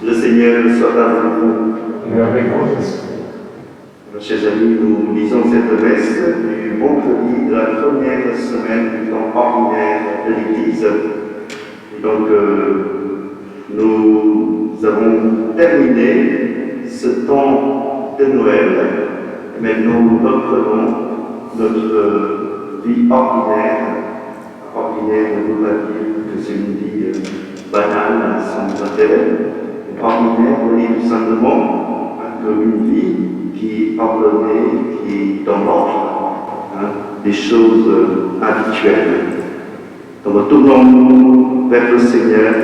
Le Seigneur soit avec vous. Et avec votre esprit. Chers amis, nous lisons cette messe du vendredi de la première semaine du temps ordinaire de l'Église. Et donc, nous avons terminé ce temps de Noël. Et maintenant, nous reprenons notre vie ordinaire. Ordinaire ne veut pas dire que c'est une vie banale, sans intérêt. Ordinaire, on dit tout simplement comme une vie qui est ordonnée, qui est dans l'ordre, des choses habituelles. Donc retournons-nous vers le Seigneur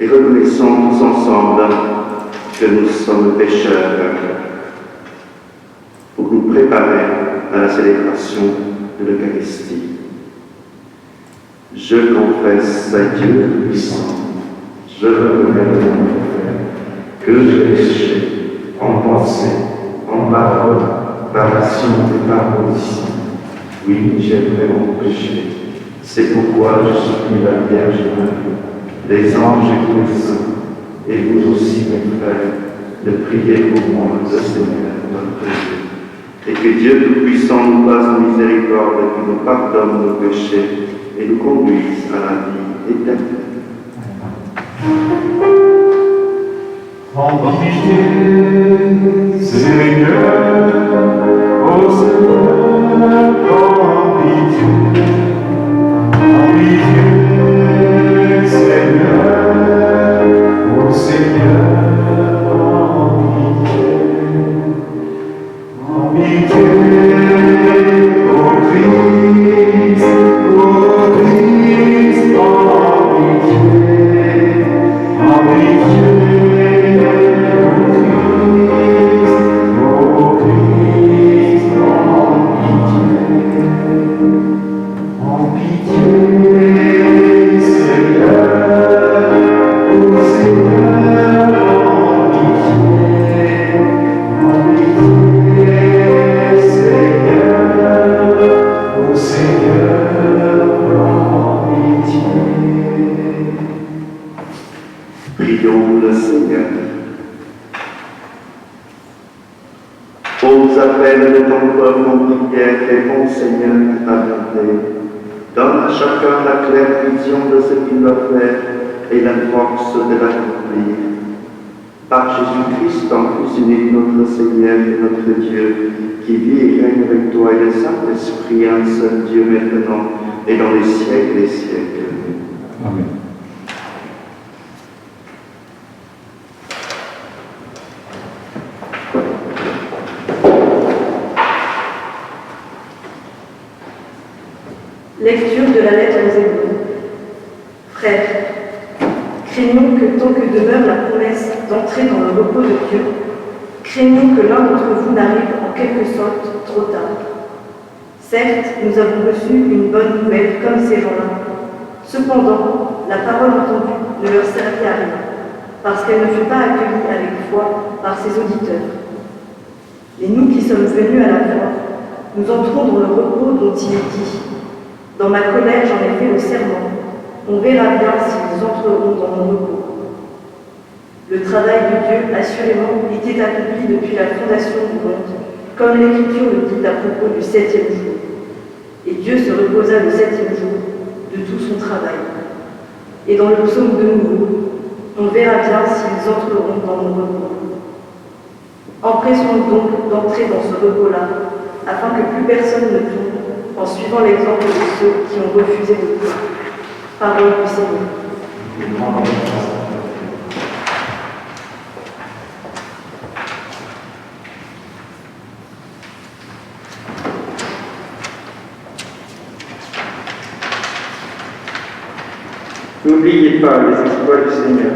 et reconnaissons tous ensemble que nous sommes pécheurs pour nous préparer à la célébration de l'Eucharistie. Je confesse à Dieu Tout-Puissant, je reconnais devant mon frère que j'ai péché en pensée, en parole, par action et par omission. Oui, j'ai vraiment péché. C'est pourquoi je supplie la Vierge Marie, les anges et tous les saints, et vous aussi, mes frères, de prier pour moi, le Seigneur, notre Dieu. Et que Dieu Tout-Puissant nous fasse miséricorde, et qu'il nous pardonne nos péchés, et nous conduise à la vie éternelle. En pitié, Seigneur, ô Seigneur, en pitié, Seigneur, ô Seigneur, en pitié, ô Christ, en pitié, en pitié. Prions le Seigneur. Aux appels de ton peuple en prière, réponds Seigneur à ta bonté. Donne à chacun la claire vision de ce qu'il doit faire et la force de l'accomplir. Par Jésus-Christ, ton Fils unique, notre Seigneur et notre Dieu, qui vit et règne avec toi et le Saint-Esprit, un seul Dieu maintenant et dans les siècles des siècles. Amen. Lecture de la lettre aux Hébreux. Frères, craignons que tant que demeure la promesse d'entrer dans le repos de Dieu, craignons que l'un d'entre vous n'arrive en quelque sorte trop tard. Certes, nous avons reçu une bonne nouvelle comme ces gens-là. Cependant, la parole entendue ne leur servit à rien, parce qu'elle ne fut pas accueillie avec foi par ses auditeurs. Et nous qui sommes venus à la foi, nous entrons dans le repos dont il est dit. Dans ma colère, j'en ai fait le serment. On verra bien s'ils entreront dans mon repos. Le travail de Dieu, assurément, était accompli depuis la fondation du monde, comme l'Écriture le dit à propos du 7e jour. Et Dieu se reposa le 7e jour de tout son travail. Et dans le psaume de nouveau, on verra bien s'ils entreront dans mon repos. Empressons donc d'entrer dans ce repos-là, afin que plus personne ne tombe, en suivant l'exemple de ceux qui ont refusé de croire. Parole du Seigneur. N'oubliez pas les exploits du Seigneur.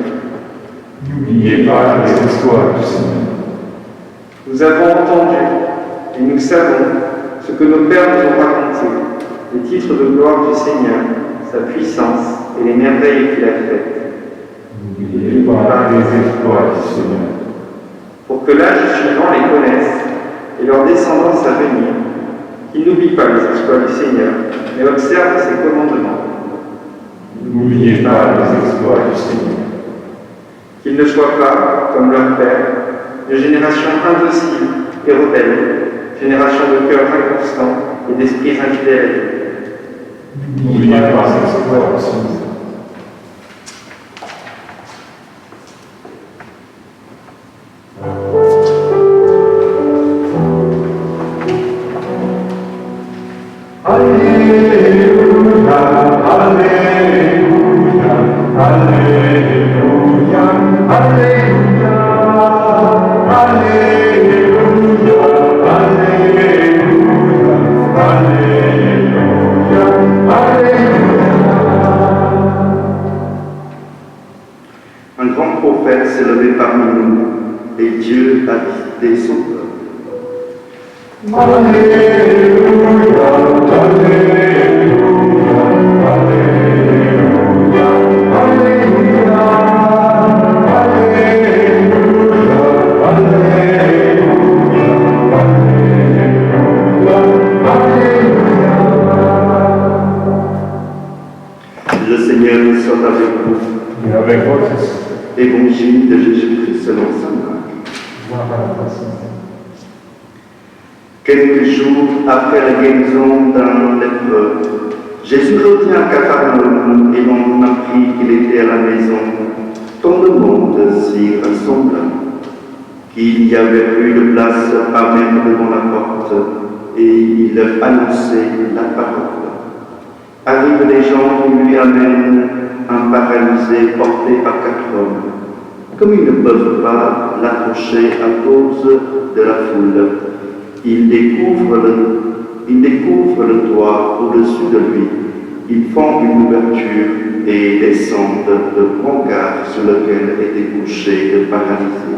N'oubliez pas les exploits du Seigneur. Nous avons entendu et nous savons ce que nos pères nous ont raconté, les titres de gloire du Seigneur, sa puissance et les merveilles qu'il a faites. N'oubliez pas les exploits du Seigneur. Pour que l'âge suivant les connaisse et leur descendance à venir, qu'ils n'oublient pas les exploits du Seigneur, mais observent ses commandements. N'oubliez pas les exploits du Seigneur. Qu'ils ne soient pas, comme leur père, de génération indocile et rebelle, génération de cœurs inconstants et d'esprits infidèles. N'oubliez pas les exploits du Seigneur. Alléluia, Alléluia, Alléluia, Alléluia, Alléluia, Alléluia, Alléluia. Un grand prophète s'est levé parmi nous, et Dieu a visité son peuple. Alléluia, Alléluia, Alléluia, Alléluia, Le Seigneur soit avec vous. et avec votre esprit. Évangile de Jésus-Christ selon saint Marc. Gloire à toi, Seigneur. Quelques jours après la guérison d'un lépreux, Jésus revient à Capharnaüm et l'on apprit qu'il était à la maison. Tant de monde s'y rassembla qu'il n'y avait plus de place, pas même devant la porte, et il annonçait la parole. Arrivent des gens qui lui amènent un paralysé porté par 4 hommes. Comme ils ne peuvent pas l'approcher à cause de la foule, ils découvrent le toit au-dessus de lui. Ils font une ouverture et descendent le brancard sur lequel était couché le paralysé.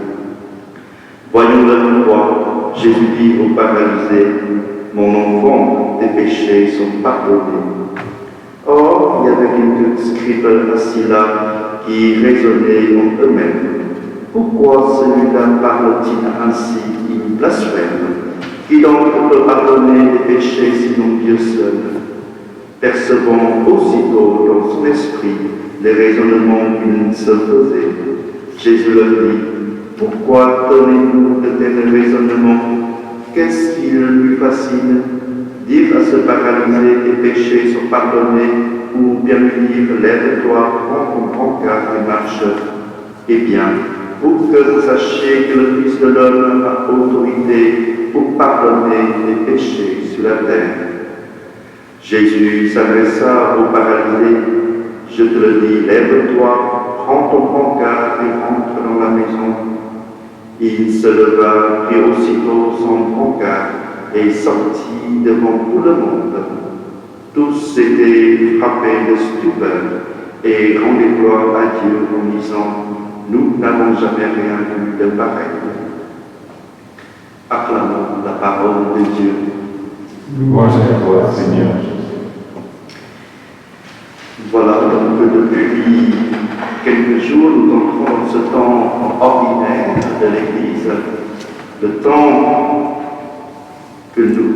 Voyant le toit, Jésus dit au paralysé, « Mon enfant, tes péchés sont pardonnés. » Or, il y avait quelques scribes assis là qui raisonnaient en eux-mêmes. Pourquoi celui-là parle-t-il ainsi? Il blasphème. Qui donc peut pardonner les péchés sinon Dieu seul? Percevant aussitôt dans son esprit les raisonnements qu'il se faisait, Jésus leur dit, « Pourquoi donnez-vous de tels raisonnements? Qu'est-ce qu'il lui fascine? Dire à ce paralysé tes péchés sont pardonnés, ou bien lui dire lève-toi, prends ton brancard et marche. Eh bien, pour que vous sachiez que le Fils de l'homme a autorité pour pardonner les péchés sur la terre. » Jésus s'adressa au paralysé, « Je te le dis, lève-toi, prends ton brancard et rentre dans la maison. » Il se leva, prit aussitôt son brancard et sortit devant tout le monde. Tous étaient frappés de stupeur et rendaient gloire à Dieu en disant, « Nous n'avons jamais rien vu de pareil. » Acclamons la parole de Dieu. Louange à toi, Seigneur Jésus. Voilà donc depuis quelques jours, nous entrons dans ce temps ordinaire de l'Église, le temps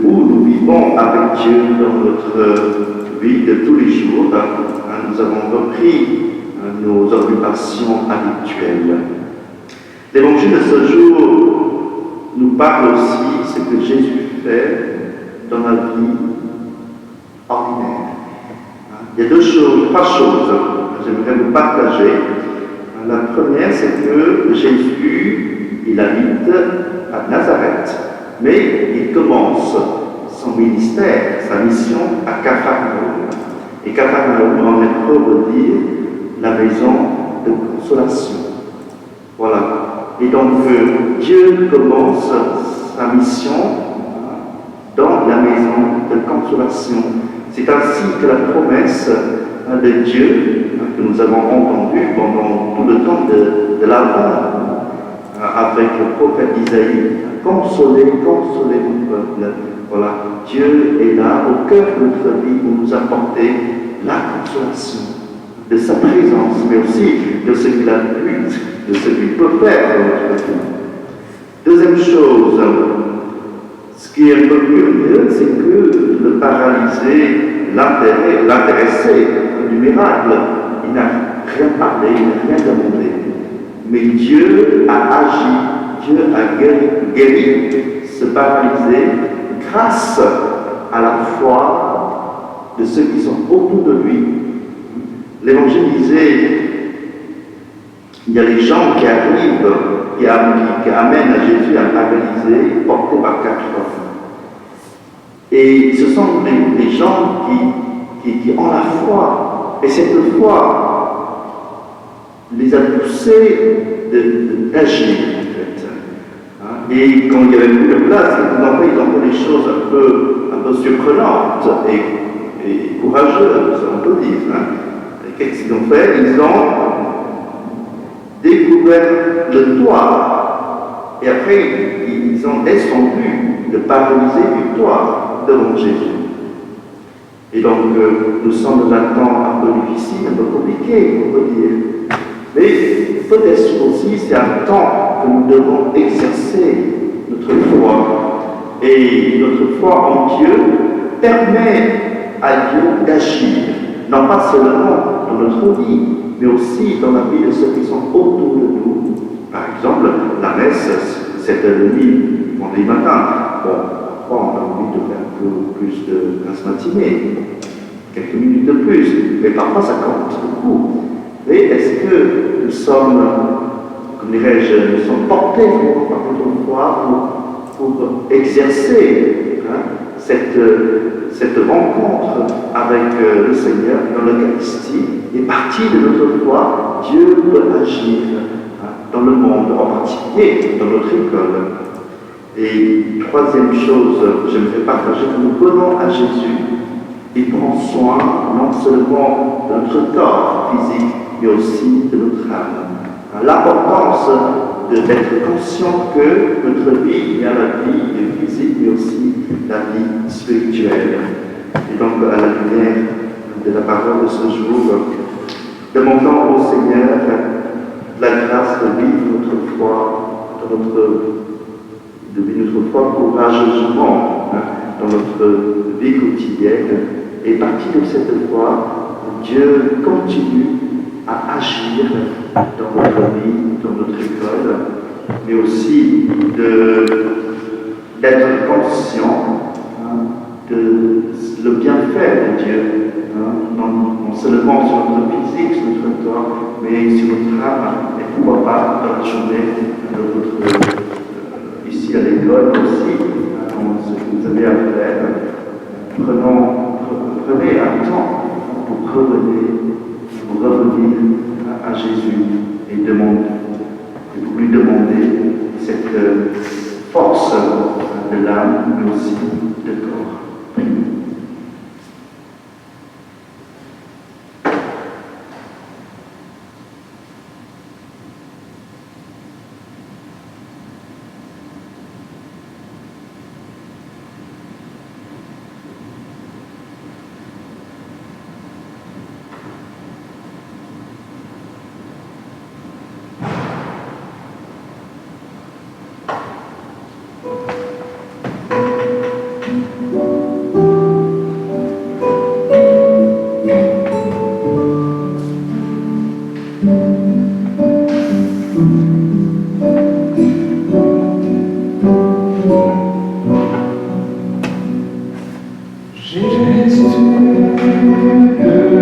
où nous vivons avec Dieu dans notre vie de tous les jours. Nous avons repris nos occupations habituelles. L'évangile de ce jour nous parle aussi de ce que Jésus fait dans la vie ordinaire. Il y a trois choses que j'aimerais vous partager. La première, c'est que Jésus, il habite à Nazareth, mais il commence son ministère, sa mission à Capharnaüm. Et Capharnaüm, en hébreu, veut dire la maison de consolation. Voilà. Et donc, Dieu commence sa mission dans la maison de consolation. C'est ainsi que la promesse de Dieu, que nous nous avons entendu pendant tout le temps de l'Avent, avec le prophète Isaïe, consolez mon peuple. Voilà, Dieu est là au cœur de notre vie pour nous apporter la consolation de sa présence, mais aussi de ce qu'il a pu, de ce qu'il peut faire dans notre vie. Deuxième chose, ce qui est un peu curieux, c'est que le paralysé, l'intéressé du miracle, il n'a rien parlé, il n'a rien demandé. Mais Dieu a agi, Dieu a guéri ce paralysé grâce à la foi de ceux qui sont autour de lui. L'Évangile disait, il y a les gens qui arrivent, qui amènent à Jésus un paralysé porté par 4 hommes. Et ce sont les gens qui ont la foi. Et cette foi les a poussés d'agir, en fait. Et quand il y avait plus de place, ils ont fait des choses un peu surprenantes et courageuses, on peut dire. Qu'est-ce qu'ils ont fait? Ils ont découvert le toit. Et après, ils ont descendu le paralysé du toit devant Jésus. Et donc, nous sommes dans un temps un peu difficile, un peu compliqué, on peut dire. Mais peut-être aussi, c'est un temps que nous devons exercer notre foi. Et notre foi en Dieu permet à Dieu d'agir, non pas seulement dans notre vie, mais aussi dans la vie de ceux qui sont autour de nous. Par exemple, la messe, c'est 7h30, vendredi matin. Bon, on a envie de faire un peu plus de grasse matinée, quelques minutes de plus, mais parfois ça compte beaucoup. Mais est-ce que nous sommes, comme dirais-je, nous sommes portés par notre foi pour exercer cette rencontre avec le Seigneur dans l'Eucharistie, et partie de notre foi, Dieu peut agir dans le monde, en particulier dans notre école. Et troisième chose, j'aimerais partager que nous venons à Jésus. Il prend soin non seulement de notre corps physique, mais aussi de notre âme. L'importance d'être conscient que notre vie, il y a la vie physique, mais aussi la vie spirituelle. Et donc, à la lumière de la parole de ce jour, demandons au Seigneur la grâce de vivre notre foi, de vivre notre foi courageusement dans notre vie quotidienne. Et partir de cette foi, Dieu continue à agir dans notre vie, dans notre école, mais aussi d'être conscient de le bienfait de Dieu, non seulement sur notre physique, sur notre corps, mais sur notre âme, et pourquoi pas dans la journée, ici à l'école aussi, ce que vous avez à faire. Prenez un temps pour revenir à Jésus et pour lui demander cette force de l'âme, mais aussi de corps. Jésus, le Christ,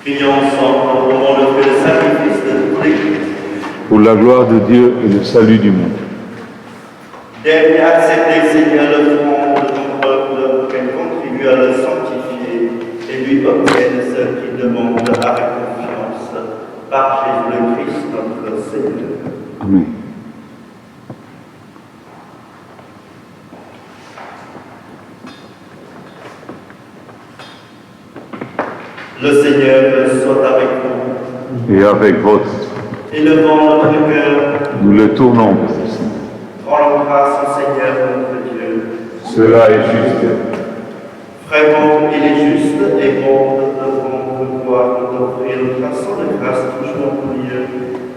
Prions ensemble au moment de le sacrifice de toute l'Église. Pour la gloire de Dieu et le salut du monde. Daigne accepter, Seigneur, l'offrande de ton peuple, qu'elle contribue à le sanctifier et lui obtienne ce qu'il demande avec confiance par Jésus le Christ, notre Seigneur. Amen. Le Seigneur soit avec vous. Et avec votre, Élevons notre cœur, nous le tournons. rendons grâce au Seigneur notre Dieu. Cela est juste. Vraiment, il est juste et bon de devons pouvoir nous offrir notre action de grâce toujours au Dieu.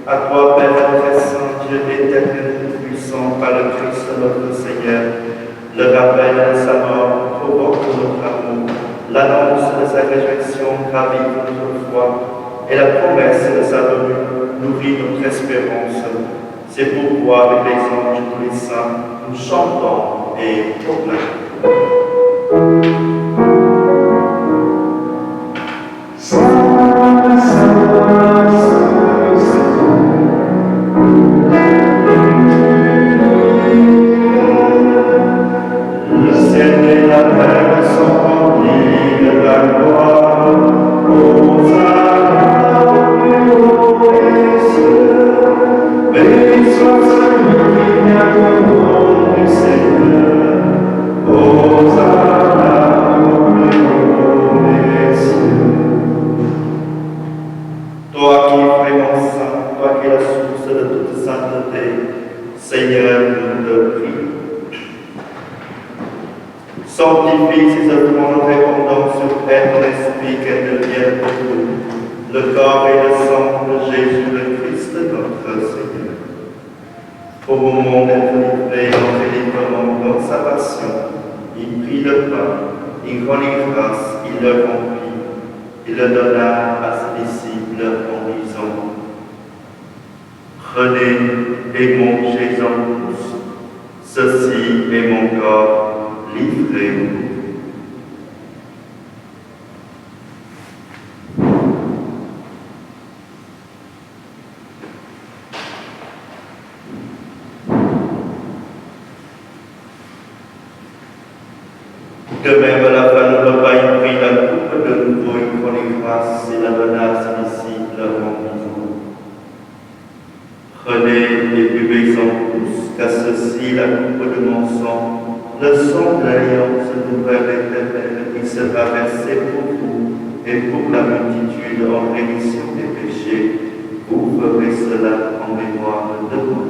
À toi, Père très saint, Dieu éternel, puissant, par le Christ notre Seigneur, le rappel de sa mort provoque notre amour, l'annonce de sa résurrection ravive notre foi, et la promesse de sa venue nourrit notre espérance. C'est pourquoi, avec les anges et tous les saints, nous chantons et proclamons. Le ciel et la terre sont remplis de ta gloire. Hosanna au plus haut des cieux. Béni soit celui qui vient au nom du Seigneur. Hosanna au plus haut des cieux. Toi qui es vraiment saint, toi qui es la source de toute sainteté, Seigneur, nous te prions. Sanctifie ces offrandes répandant sur elle ton esprit, qu'elle devienne pour nous le corps et le sang de Jésus le Christ, notre Seigneur. Au moment d'être livré angéliquement dans sa passion, il prit le pain, il rendit grâce, il le rompit, il le donna à ses disciples en disant: Prenez et mangez-en tous, ceci est mon corps. Livrez-vous. De même, à la fin du repas, il prit la coupe de nouveau, il rendit grâce et la donna à ses disciples en disant: Prenez et buvez-en tous, car ceci est la coupe de mon sang, le sang de l'alliance nouvelle et éternelle qui sera versé pour vous et pour la multitude en rémission des péchés. Vous ferez cela en mémoire de moi.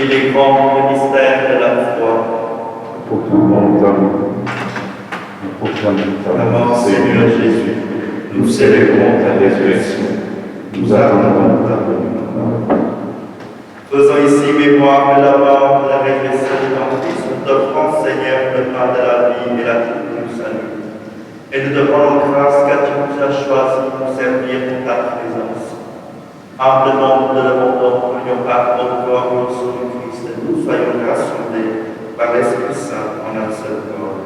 Il est grand le mystère de la foi. Proclamons ta mort. La mort, Seigneur Jésus, Nous célébrons ta résurrection. Nous attendons ta venue. Faisons ici mémoire de la mort, de la résurrection de ton Fils, nous t'offrons, Seigneur, le pain de la vie et la coupe du salut. Et nous te rendons grâce car tu nous as choisis pour servir pour ta présence. Humblement, nous te demandons que l'union par notre corps et au sang du Christ, nous soyons rassemblés par l'Esprit Saint en un seul corps.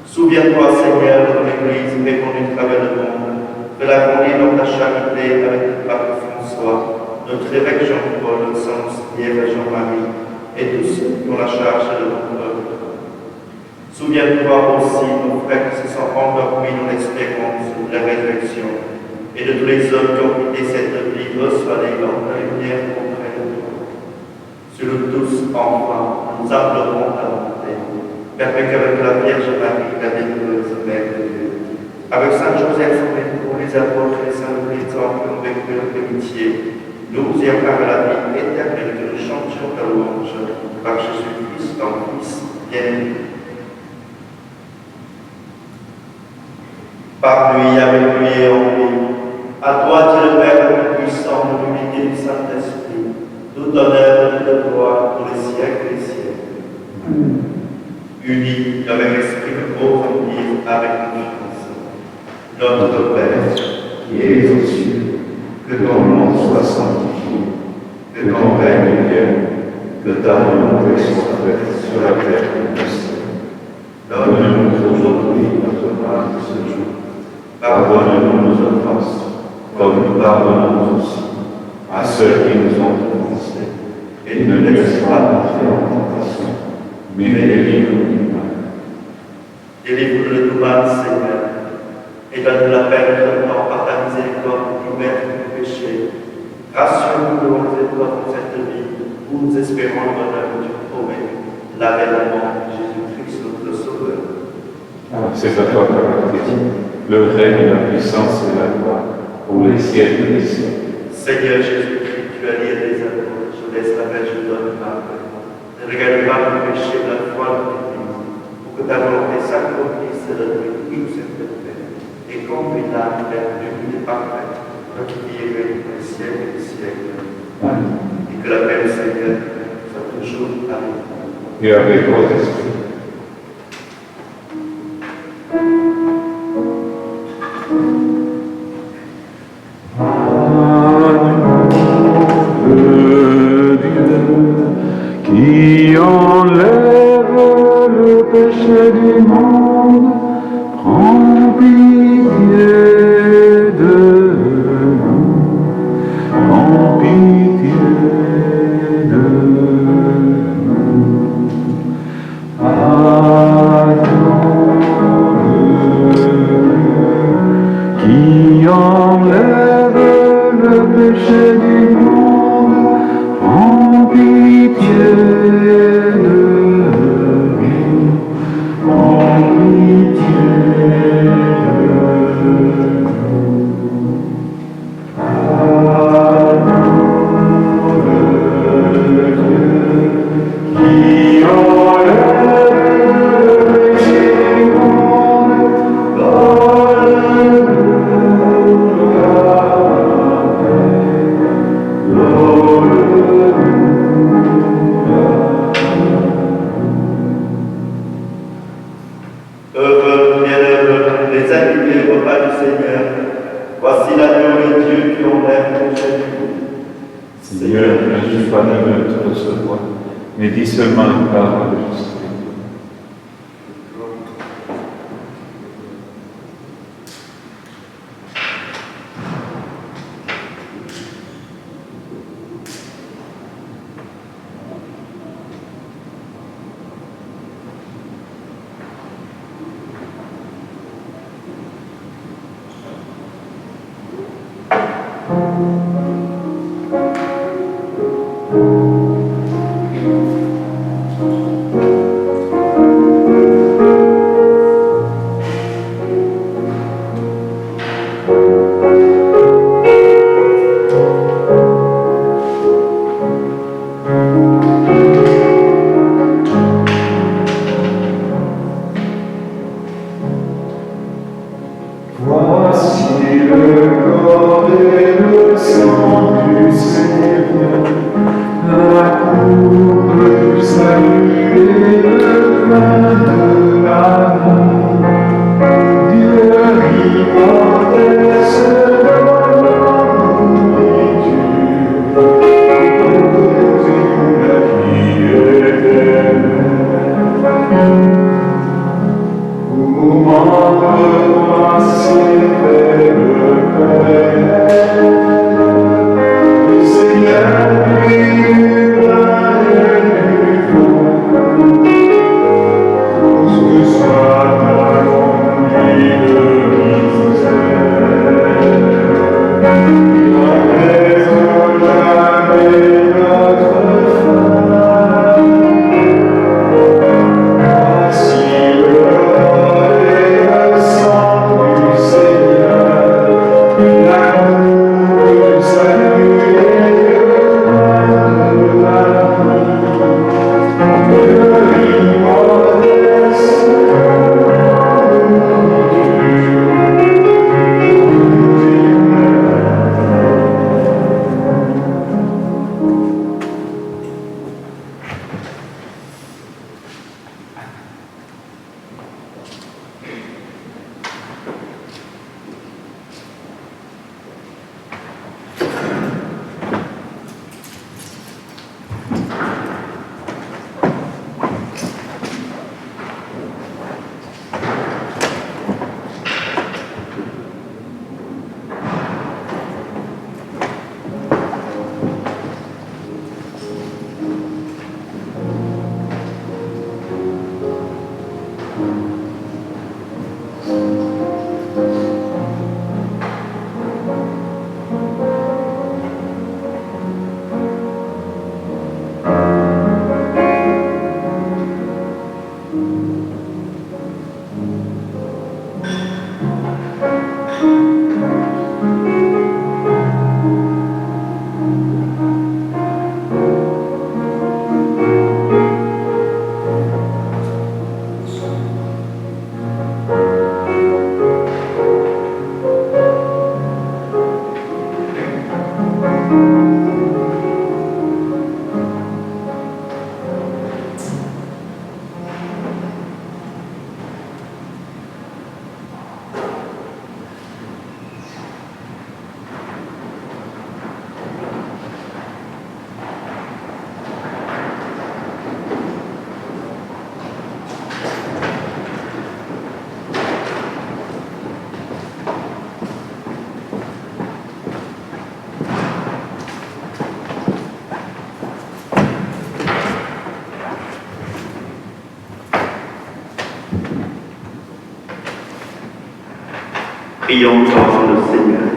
Souviens-toi, Seigneur, de ton Église répandue à travers le monde, de la grandir dans ta charité avec le pape François, notre évêque Jean-Paul, notre Saint-Pierre Jean-Marie, et tous ceux qui ont la charge de ton peuple. Souviens-toi aussi, nos frères qui se sont endormis lui nous l'espérance de la résurrection, et de tous les hommes qui ont quitté cette vie, reçoit les grandes lumières auprès de toi. Sur nous tous, enfin, nous implorons ta bonté, permet qu'avec la Vierge Marie, la bienheureuse Mère de Dieu, avec Saint Joseph, pour les apôtres et les saints de l'exemple qui ont vécu leur amitié, nous et par la vie éternelle que nous chantions ta louange par Jésus-Christ, ton Fils bien-aimé. Par lui, avec lui et en lui, à toi, Dieu le Père tout-puissant, de l'unité du Saint-Esprit, tout honneur et toute gloire pour les siècles des siècles. Unis avec l'Esprit de beau remplir avec nous, notre Père, qui es aux cieux, que ton nom soit sanctifié, que ton règne vienne, que ta volonté soit faite sur la terre comme au ciel. Donne-nous aujourd'hui notre pain de ce jour. Pardonne-nous nos offenses, comme nous pardonnons aussi à ceux qui nous ont offensés. Et ne nous laisse pas entrer en tentation, mais délivre-nous du mal. Délivre-nous de tout mal, Seigneur, et donne la paix de temps par ta miséricorde qui ouverte du péché. Rassure-nous de vos épreuves de cette vie, où nous espérons le bonheur que tu promets, l'avènement de Jésus-Christ, notre Sauveur. C'est à toi, Père Chrétien, le règne, la puissance et la gloire, pour les siècles des siècles. Seigneur Jésus-Christ, tu as lié les apôtres, je laisse la paix, je donne ma paix. Ne regarde pas le péché de la foi de l'Église, pour que ta volonté s'accomplisse de toute cette paix, et conduis l'âme vers l'unité parfaite, notre vie et règne pour les siècles des siècles. Amen. Et que la paix du Seigneur soit toujours avec nous. Et avec votre esprit. Qui enlève le péché du monde, prends pitié de nous, prends pitié de nous. Qui enlève le péché du monde, prends pitié de nous, prends pitié de nous. Qui enlève le péché du monde, donne-nous Heureux, bienheureux, les invités au repas du Seigneur. Voici l'agneau de Dieu qui enlève le péché du monde. Seigneur, je ne suis pas digne de te recevoir, mais dis seulement une parole de Jésus. Voici le corps et le sang du Seigneur, la cour du salut et le pain de l'amour. Dieu immortel se donne en nourriture, pour nous la vie éternelle. Ouvre-moi c'est le Père, le Seigneur lui plein et du fond, pour que soit accompli de Prions dans le Seigneur.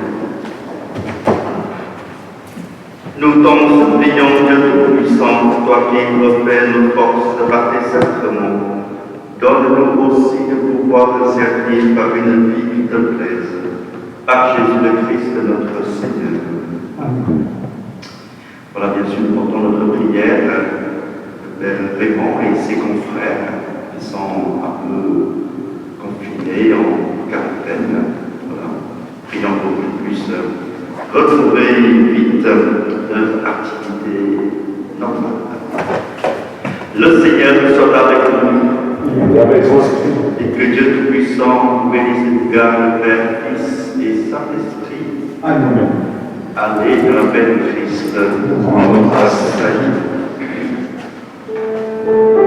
Nous t'en supplions, Dieu Tout-Puissant, toi qui refais nos forces par tes sacrements, donne-nous aussi le pouvoir de servir par une vie qui te plaise. Par Jésus le Christ, notre Seigneur. Amen. Voilà, bien sûr, nous portons notre prière vers Raymond et ses confrères qui sont un peu confinés en quarantaine. Voilà. Prions pour qu'ils puissent retrouver vite leur activité normale. Le Seigneur soit avec nous. Il est avec toi. Et que Dieu Tout-Puissant nous bénisse et nous garde, le Père, Fils et Saint-Esprit. Amen. Allez de la paix de Christ. Amen. Amen.